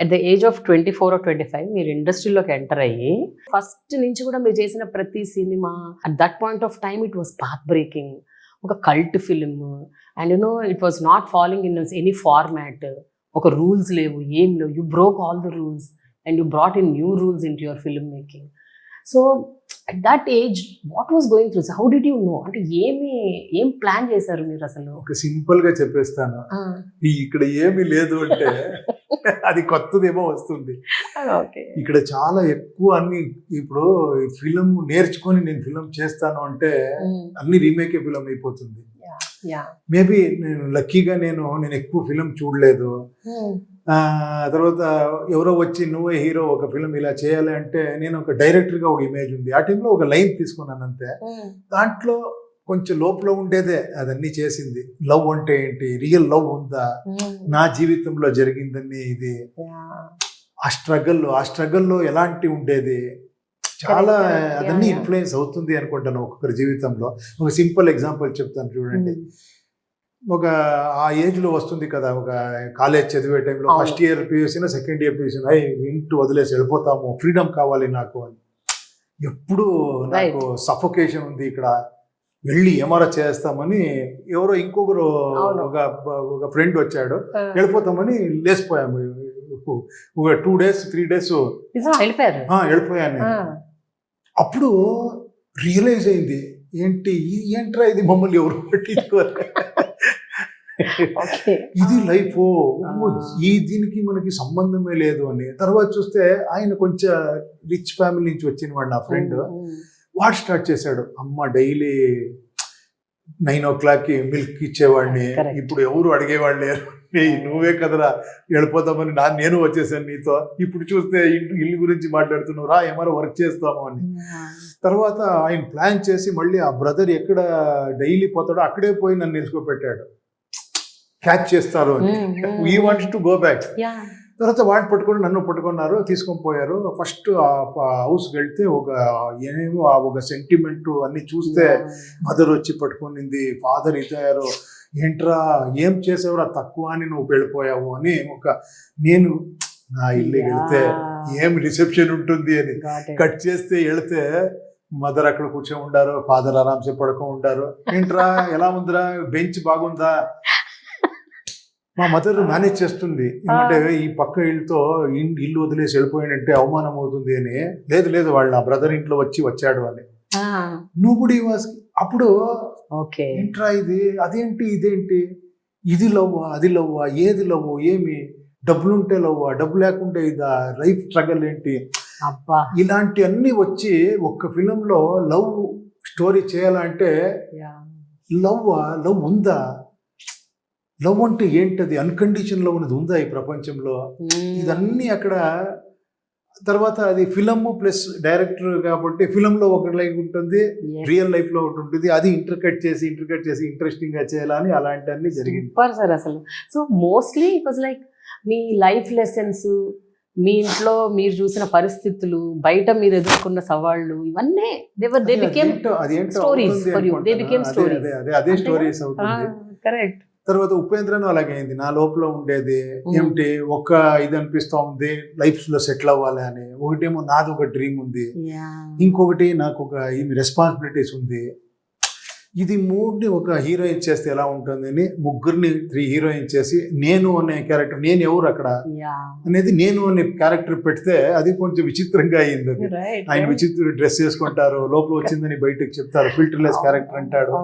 At the age of 24 or 25 మీరు ఇండస్ట్రీలోకి enter అయ్యి ఫస్ట్ నుంచి కూడా మీరు చేసిన ప్రతి cinema at that point of time it was path breaking, ఒక cult film. And it was not following in any format. ఒక రూల్స్ లేవు, ఏం లేవు. You broke all the rules and you brought in new rules into your film making. So at that age what was going through? How did you know? అంటే ఏం plan చేశారు మీరు అసలు? ఒక సింపుల్ గా చెప్పేస్తాను, ఇక్కడ ఏమీ లేదు అంటే అది కొత్తదేమో వస్తుంది. ఇక్కడ చాలా ఎక్కువ అన్ని, ఇప్పుడు ఫిలిం నేర్చుకొని నేను ఫిలిం చేస్తాను అంటే అన్ని రీమేకే ఫిలిం అయిపోతుంది. మేబీ నేను లక్కీగా నేను ఎక్కువ ఫిలిం చూడలేదు. తర్వాత ఎవరో వచ్చి నువ్వే హీరో ఒక ఫిలిం ఇలా చేయాలి అంటే నేను ఒక డైరెక్టర్ గా ఒక ఇమేజ్ ఉంది. ఆ టైంలో ఒక లైన్ తీసుకున్నాను అంతే. దాంట్లో కొంచెం లోపల ఉండేదే అదన్నీ చేసింది. లవ్ అంటే ఏంటి, రియల్ లవ్ ఉందా, నా జీవితంలో జరిగిందని, ఇది ఆ స్ట్రగల్లో ఎలాంటి ఉండేది, చాలా అదన్నీ ఇన్ఫ్లుయెన్స్ అవుతుంది అనుకుంటాను ఒక్కొక్కరి జీవితంలో. ఒక సింపుల్ ఎగ్జాంపుల్ చెప్తాను చూడండి. ఒక ఆ ఏజ్ లో వస్తుంది కదా, ఒక కాలేజ్ చదివే టైంలో ఫస్ట్ ఇయర్ పియూసీనా సెకండ్ ఇయర్ పియూసీనా ఇంటూ వదిలేసి వెళ్ళిపోతాము, ఫ్రీడమ్ కావాలి నాకు అని. ఎప్పుడు నాకు సఫోకేషన్ ఉంది, ఇక్కడ వెళ్ళి ఏమారా చేస్తామని ఎవరో ఇంకొకరు ఒక ఫ్రెండ్ వచ్చాడు, వెళ్ళిపోతామని లేసిపోయాము. ఒక 2 days 3 days వెళ్ళిపోయాను నేను. అప్పుడు రియలైజ్ అయింది, ఏంట్రా ఇది, మమ్మల్ని ఎవరు పట్టించుకోరు, ఇది లైఫ్, ఈ దీనికి మనకి సంబంధమే లేదు అని. తర్వాత చూస్తే ఆయన కొంచెం రిచ్ ఫ్యామిలీ నుంచి వచ్చిన వాడు నా ఫ్రెండ్. వాడు స్టార్ట్ చేశాడు, అమ్మ డైలీ 9 o'clock మిల్క్ ఇచ్చేవాడిని, ఇప్పుడు ఎవరు అడిగేవాళ్ళు లేరు, నువ్వే కదరా వెళ్ళిపోతామని నేను వచ్చేసాను నీతో, ఇప్పుడు చూస్తే ఇల్లు గురించి మాట్లాడుతున్నావు, రా ఏమైనా వర్క్ చేస్తాము అని. తర్వాత ఆయన ప్లాన్ చేసి మళ్ళీ ఆ బ్రదర్ ఎక్కడ డైలీ పోతాడో అక్కడే పోయి నన్ను నిలుచుకోబెట్టాడు, క్యాచ్ చేస్తారు అని. We wanted to go back. తర్వాత వాడిని పట్టుకొని నన్ను పట్టుకున్నారు, తీసుకొని పోయారు. ఫస్ట్ ఆ హౌస్కి వెళ్తే ఒక సెంటిమెంట్ అన్ని చూస్తే మదర్ వచ్చి పట్టుకునింది, ఫాదర్ ఇదయ్యారు, ఏంట్రా ఏం చేసావురా తక్కువ అని నువ్వు వెళ్ళిపోయావు అని. నేను నా ఇల్లుకి వెళ్తే ఏం రిసెప్షన్ ఉంటుంది అని కట్ చేస్తే వెళితే మదర్ అక్కడ కూర్చొని ఉండారు, ఫాదర్ ఆరాంసే పడుకొని ఉండారు. ఏంట్రా ఎలా ఉందిరా, బెంచ్ బాగుందా? మా మదర్ మేనేజ్ చేస్తుంది, ఏమంటే ఈ పక్క ఇల్లుతో ఇల్లు వదిలేసి వెళ్ళిపోయాడంటే అవమానం అవుతుంది అని. లేదు వాళ్ళ నా బ్రదర్ ఇంట్లో వచ్చాడు అని. Nobody was. అప్పుడు ఏంట్రా ఇది, అదేంటి ఇదేంటి, ఇది లవ్వా అది లవ్వా, ఏది లవ్వు, ఏమి డబ్బులుంటే లవ్వా, డబ్బు లేకుంటే ఇదా, లైఫ్ స్ట్రగల్ ఏంటి, ఇలాంటి అన్ని వచ్చి ఒక్క ఫిలంలో లవ్ స్టోరీ చేయాలంటే లవ్ ఉందా, లవ్ అంటే ఏంటది, అన్కండిషన్ లవ్ అనేది ఉందా ఈ ప్రపంచంలో, ఇదన్నీ అక్కడ. తర్వాత అది ఫిలమ్ ప్లస్ డైరెక్టర్ కాబట్టి ఫిలంలో ఒక లైఫ్ ఉంటుంది, రియల్ లైఫ్ లో ఒకటి ఉంటుంది, అది ఇంటర్కట్ చేసి ఇంట్రెస్టింగ్ గా చేయాలని అలాంటి అన్ని జరిగింది సార్ అసలు. So mostly it was like మీ లైఫ్ లెసన్స్, మీ ఇంట్లో మీరు చూసిన పరిస్థితులు, బయట మీరు ఎదుర్కొన్న సవాళ్ళు, ఇవన్నీ అదే స్టోరీస్ అవుతుంది. కరెక్ట్. తర్వాత ఉపేంద్రను అలాగే అయింది. నా లోపల ఉండేది ఏమిటి, ఇది అనిపిస్తా ఉంది లైఫ్ లో సెటిల్ అవ్వాలి అని. ఒకటేమో నాది ఒక డ్రీమ్ ఉంది, ఇంకొకటి నాకు ఒక రెస్పాన్సిబిలిటీస్ ఉంది. ఇది మూడుని ఒక హీరోయిన్ చేస్తే ఎలా ఉంటుంది అని 3 హీరోయిన్ చేసి నేను అనే క్యారెక్టర్, నేను ఎవరు అక్కడ అనేది, నేను అనే క్యారెక్టర్ పెడితే అది కొంచెం విచిత్రంగా అయింది. అది ఆయన విచిత్ర డ్రెస్ చేసుకుంటారు, లోపల వచ్చిందని బయటకు చెప్తారు, ఫిల్టర్లెస్ క్యారెక్టర్ అంటాడు.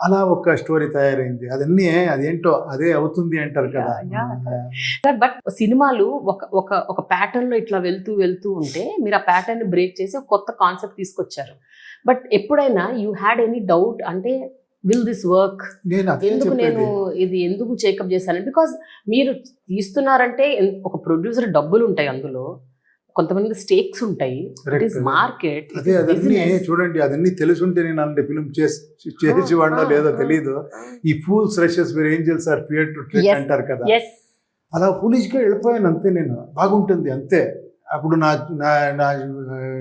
అలా ఒక స్టోరీ తయారైంది. అదేంటో అదే అవుతుంది అంటారు కదా. బట్ సినిమాలు ఒక ప్యాటర్న్ లో ఇట్లా వెళ్తూ ఉంటే మీరు ఆ ప్యాటర్న్ బ్రేక్ చేసి ఒక కొత్త కాన్సెప్ట్ తీసుకొచ్చారు. బట్ ఎప్పుడైనా యూ హ్యాడ్ ఎనీ డౌట్, అంటే విల్ దిస్ వర్క్, ఎందుకు చెకప్ చేశాను? బికాస్ మీరు తీస్తున్నారంటే ఒక ప్రొడ్యూసర్ డబ్బులు ఉంటాయి, అందులో కొంతమంది స్టేక్స్ ఉంటాయి, ఇట్ ఈస్ మార్కెట్. అదన్నీ చూడండి, అదన్నీ తెలుసుంటే నేను అలాంటి ఫిల్మ్ చేసేవాడినా లేదో తెలియదు. ఈ fools rushes where angels are fear to tread అంటారు కదా, అలా ఫూలిష్ గా వెళ్ళిపోయాను అంతే. నేను బాగుంటుంది అంతే. అప్పుడు నా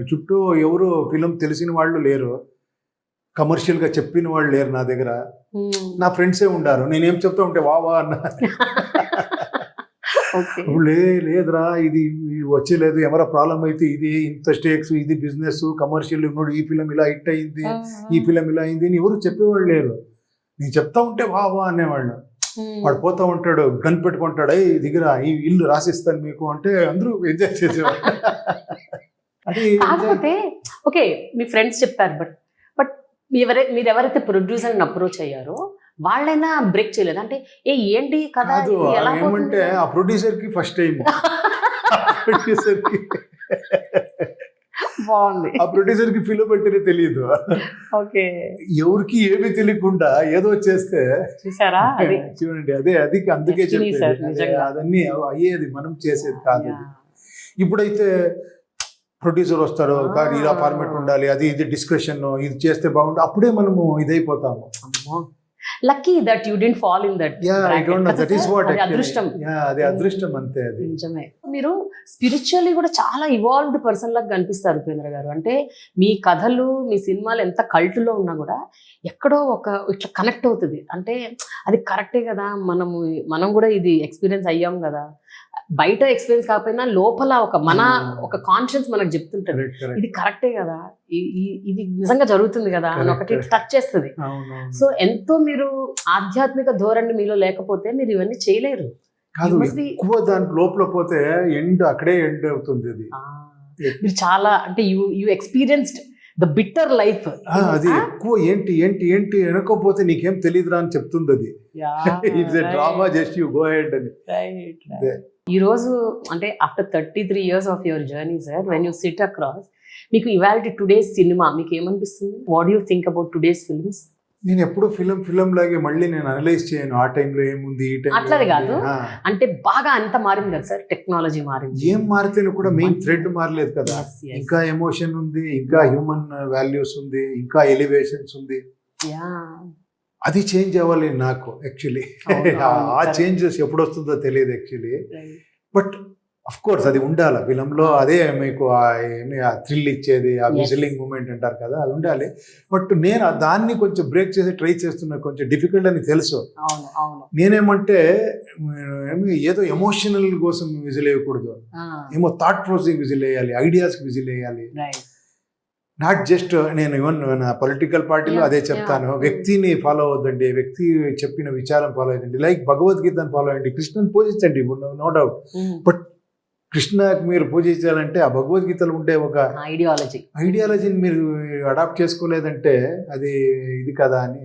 చుట్టూ ఎవరు ఫిలిం తెలిసిన వాళ్ళు లేరు, కమర్షియల్గా చెప్పిన వాళ్ళు లేరు నా దగ్గర. నా ఫ్రెండ్సే ఉండారు, నేనేం చెప్తా ఉంటే వా అన్న ఓకే. ఇప్పుడు లేదురా ఇది వచ్చేలేదు, ఎవరో ప్రాబ్లం అయితే ఇది ఇంత స్టేక్స్, ఇది బిజినెస్ కమర్షియల్, ఇప్పుడు ఈ ఫిలిం ఇలా హిట్ అయింది, ఈ ఫిలిం ఇలా అయింది అని ఎవరు చెప్పేవాళ్ళు లేరు. నేను చెప్తా ఉంటే వా అనేవాళ్ళు. వాడు పోతా ఉంటాడు, గన్ పెట్టుకుంటాడు, అయ్యి దిగిరా ఈ ఇల్లు రాసిస్తాను మీకు అంటే అందరూ ఎంజాయ్ చేసేవాళ్ళు. అది కాకపోతే ఓకే మీ ఫ్రెండ్స్ చెప్పారు, బట్ మీరు ఎవరైతే ప్రొడ్యూసర్ని అప్రోచ్ అయ్యారో వాళ్ళైనా బ్రేక్ చేయలేదు అంటే ఏంటి కదా కాదు, ఏమంటే ఆ ప్రొడ్యూసర్ కి ఫస్ట్ టైం ప్రొడ్యూసర్ కి బాగుంది, ఆ ప్రొడ్యూసర్ కి ఫిల్మ్ పెట్టినే తెలియదు. ఓకే, ఎవరికి ఏమీ తెలియకుండా ఏదో చేస్తే చూసారా అది చూడండి, అది అందుకే చెప్పేది అదన్నీ అయ్యేది, మనం చేసేది కాదు. ఇప్పుడైతే ప్రొడ్యూసర్ వస్తారు, కానీ ఇలా ఫార్మేట్ ఉండాలి, అది ఇది డిస్కషన్, ఇది చేస్తే బాగుంటుంది, అప్పుడే మనము ఇదైపోతాము. Lucky that you didn't fall in that. అదృష్టం, అది అదృష్టం అంతే. అది నిజమే. మీరు స్పిరిచువల్లీ కూడా చాలా ఇవాల్వ్డ్ పర్సన్ లాగా కనిపిస్తారు ఉపేంద్ర గారు. అంటే మీ కథలు మీ సినిమాలు ఎంత కల్ట్లో ఉన్నా కూడా ఎక్కడో ఇట్లా కనెక్ట్ అవుతుంది. అంటే అది కరెక్టే కదా, మనం కూడా ఇది ఎక్స్పీరియన్స్ అయ్యాం కదా, బయట ఎక్స్పీరియన్స్ కాకపోయినా లోపల ఒక కాన్షియన్స్ మనకు చెప్తుంటది ఇది కరెక్టే కదా, ఇది నిజంగా జరుగుతుంది కదా అని ఒకటి టచ్ చేస్తుంది. సో ఎంతో మీరు ఆధ్యాత్మిక ధోరణి మీలో లేకపోతే మీరు ఇవన్నీ చేయలేరు. కాదు, ఎక్కువ దాని లోపల పోతే అక్కడే ఎండ్ అవుతుంది. అది మీరు చాలా అంటే you experienced the bitter life. అది ఎక్కువ ఏంటి వెనకపోతే నీకేం తెలియదురా అని చెప్తుంది. అది it's a drama, just you go head అని. ఈ రోజు అంటే after 33 years of your journey sir, when you SIT across, మీకు ఇవాల్టి టుడేస్ సినిమా మీకు ఏమనిపిస్తుంది? What you think about today's films? నేను ఎప్పుడు ఫిలిం లాగే మళ్ళీ నేను అనలైజ్ చేయను. ఆ టైంలో ఏముంది, ఈ టైం అట్లది కాదు, అంటే బాగా అంత మారింది కదా సార్, టెక్నాలజీ మారింది. ఏం మారితేనే కూడా మెయిన్ థ్రెడ్ మారలేదు కదా. ఇంకా ఎమోషన్ ఉంది, ఇంకా హ్యూమన్ వాల్యూస్ ఉంది, ఇంకా ఎలివేషన్స్ ఉంది. అది చేంజ్ అవ్వాలి నాకు యాక్చువల్లీ. ఆ చేంజెస్ ఎప్పుడు వస్తుందో తెలియదు యాక్చువల్లీ. బట్ అఫ్ కోర్స్ అది ఉండాలి ఫిలంలో. అదే మీకు థ్రిల్ ఇచ్చేది, ఆ విజిలింగ్ మూమెంట్ అంటారు కదా, అది ఉండాలి. బట్ నేను దాన్ని కొంచెం బ్రేక్ చేసి ట్రై చేస్తున్నా. కొంచెం డిఫికల్ట్ అని తెలుసు. నేనేమంటే ఏదో ఎమోషనల్ కోసం విజిల్ వేయకూడదు, ఏమో థాట్ ప్రాసెస్ విజిల్ వేయాలి, ఐడియాస్కి విజిల్ వేయాలి. నాట్ జస్ట్ నేను ఈవెన్ పొలిటికల్ పార్టీలో అదే చెప్తాను, వ్యక్తిని ఫాలో అవ్వద్దండి, వ్యక్తి చెప్పిన విచారం ఫాలో అయ్యండి, లైక్ భగవద్గీతను ఫాలో అయ్యండి, కృష్ణని పూజించండి, నో డౌట్. బట్ కృష్ణకి మీరు పూజించాలంటే ఆ భగవద్గీతలో ఉండే ఒక ఐడియాలజీని మీరు అడాప్ట్ చేసుకోలేదంటే అది ఇది కదా అని